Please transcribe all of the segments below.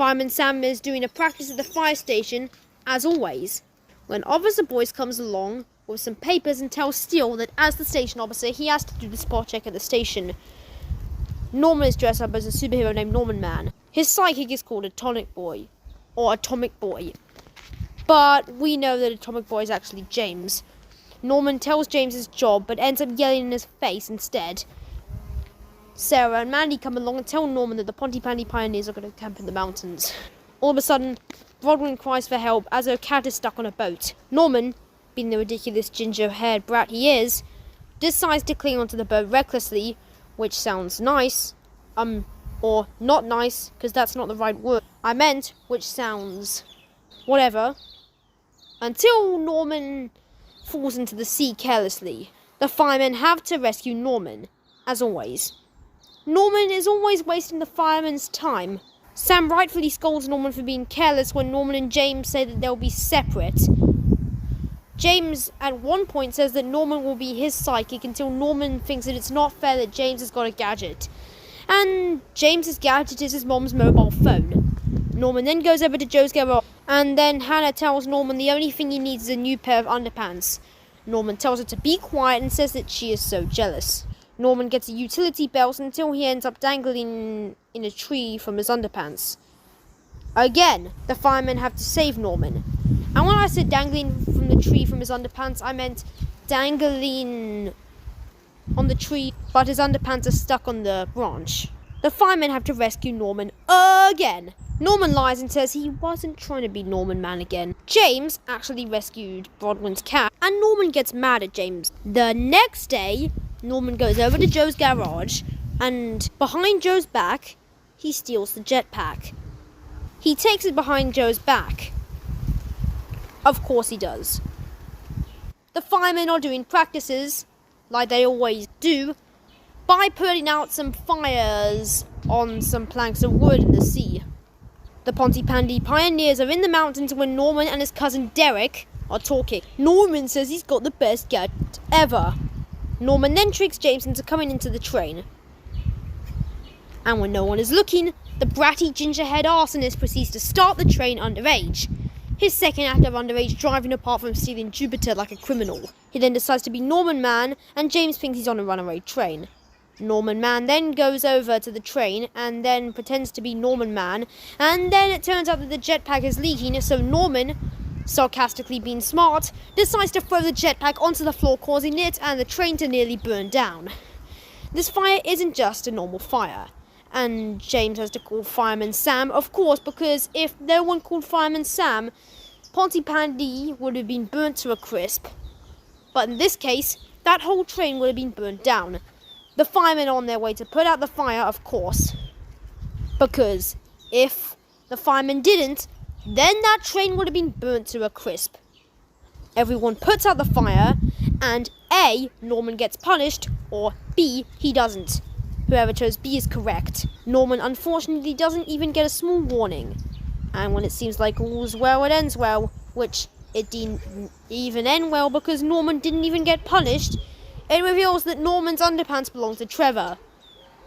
Fireman Sam is doing a practice at the fire station, as always, when Officer Boyce comes along with some papers and tells Steele that as the station officer, he has to do the spot check at the station. Norman is dressed up as a superhero named Norman Man. His sidekick is called Atomic Boy, or Atomic Boy. But we know that Atomic Boy is actually James. Norman tells James his job, but ends up yelling in his face instead. Sarah and Mandy come along and tell Norman that the Pontypandy Pioneers are going to camp in the mountains. All of a sudden, Brodwin cries for help as her cat is stuck on a boat. Norman, being the ridiculous ginger-haired brat he is, decides to cling onto the boat recklessly, which sounds nice, or not nice, because that's not the right word. I meant, which sounds whatever, until Norman falls into the sea carelessly. The firemen have to rescue Norman, as always. Norman is always wasting the firemen's time. Sam rightfully scolds Norman for being careless when Norman and James say that they'll be separate. James at one point says that Norman will be his sidekick until Norman thinks that it's not fair that James has got a gadget. And James's gadget is his mom's mobile phone. Norman then goes over to Joe's garage, and then Hannah tells Norman the only thing he needs is a new pair of underpants. Norman tells her to be quiet and says that she is so jealous. Norman gets a utility belt until he ends up dangling in a tree from his underpants. Again, the firemen have to save Norman. And when I said dangling from the tree from his underpants, I meant dangling on the tree, but his underpants are stuck on the branch. The firemen have to rescue Norman again. Norman lies and says he wasn't trying to be Norman Man again. James actually rescued Brodwin's cat, and Norman gets mad at James. The next day, Norman goes over to Joe's garage, and behind Joe's back, he steals the jetpack. He takes it behind Joe's back. Of course he does. The firemen are doing practices, like they always do, by putting out some fires on some planks of wood in the sea. The Pontypandy Pioneers are in the mountains when Norman and his cousin Derek are talking. Norman says he's got the best gadget ever. Norman then tricks James into coming into the train. And when no one is looking, the bratty gingerhead arsonist proceeds to start the train underage. His second act of underage driving apart from stealing Jupiter like a criminal. He then decides to be Norman Man, and James thinks he's on a runaway train. Norman Man then goes over to the train and then pretends to be Norman Man, and then it turns out that the jetpack is leaking, so Norman, sarcastically being smart, decides to throw the jetpack onto the floor, causing it and the train to nearly burn down. This fire isn't just a normal fire, and James has to call Fireman Sam, of course, because if no one called Fireman Sam, Pontypandy would have been burnt to a crisp. But in this case, that whole train would have been burnt down. The firemen are on their way to put out the fire, of course, because if the firemen didn't, then that train would have been burnt to a crisp. Everyone puts out the fire, and A, Norman gets punished, or B, he doesn't. Whoever chose B is correct. Norman unfortunately doesn't even get a small warning. And when it seems like all's well, it ends well, which it didn't even end well because Norman didn't even get punished. It reveals that Norman's underpants belong to Trevor.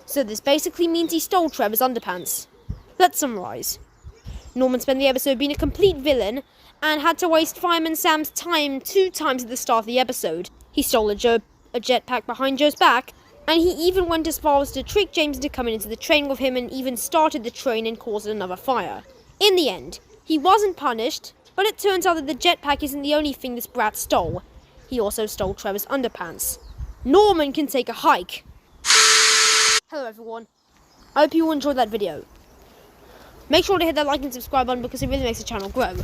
So this basically means he stole Trevor's underpants. Let's summarise. Norman spent the episode being a complete villain and had to waste Fireman Sam's time 2 times at the start of the episode. He stole a jetpack behind Joe's back, and he even went as far as to trick James into coming into the train with him and even started the train and caused another fire. In the end, he wasn't punished, but it turns out that the jetpack isn't the only thing this brat stole. He also stole Trevor's underpants. Norman can take a hike. Hello everyone. I hope you enjoyed that video. Make sure to hit that like and subscribe button because it really makes the channel grow.